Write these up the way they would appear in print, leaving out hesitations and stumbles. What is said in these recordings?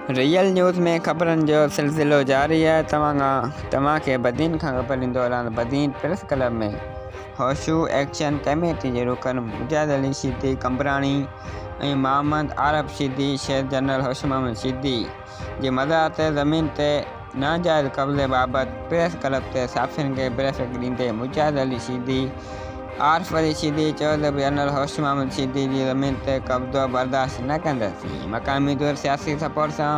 Real news में ख़बरनि जो सिलसिलो जारी है। तव्हांखे बदीन खां ख़बर ॾींदो हलां। बदीन प्रेस क्लब में होशू एक्शन कमेटी जे रुकन मुजाहिद अली शीदी कंबराणी ऐं मोहम्मद आरफ शीदी शेर जनरल होशू मोहम्मद शीदी जे मज़ार ते ज़मीन ते नाजाइज़ कब्ज़े बाबति प्रेस क्लब ते साफ़ियुनि खे ब्रीफिंग ॾींदे मुजाहिद अली शीदी आरफ अली शीदी चयो त जनरल होशू मोहम्मद शीदी जी ज़मीन ते कब्ज़ो बर्दाश्त न कंदासीं। मक़ामी तौर सियासी सपोर्ट सां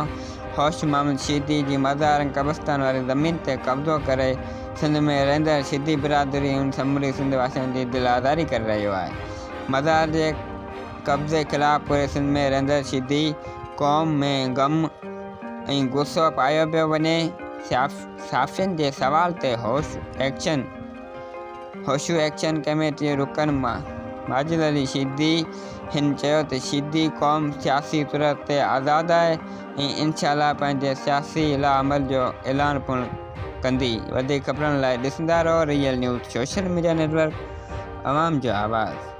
होशू मोहम्मद शीदी जी मज़ार ऐं कब्रिस्तान वारी ज़मीन ते कब्ज़ो करे सिंध में रहंदड़ शीदी बिरादरी ऐं समूरी सिंध वासियुनि जी दिल आज़ारी करे रहियो आहे। मज़ार जे कब्ज़े ख़िलाफ़ पूरे सिंध में रहंदड़ शीदी क़ौम में गम ऐं गुस्सो पायो पियो वञे। साफ़ियुनि जे सवाल ते होशू एक्शन कमेटी जे रुकन माजिद अली शीदी हिन चयो त शीदी क़ौम सियासी सूरत ते आज़ादु आहे ऐं इंशाअल्लाह पंहिंजे सियासी लाअमल जो ऐलान पिणु कंदी। वधीक ख़बरनि लाइ ॾिसंदा रहो real news social media network, अवाम जो आवाज़।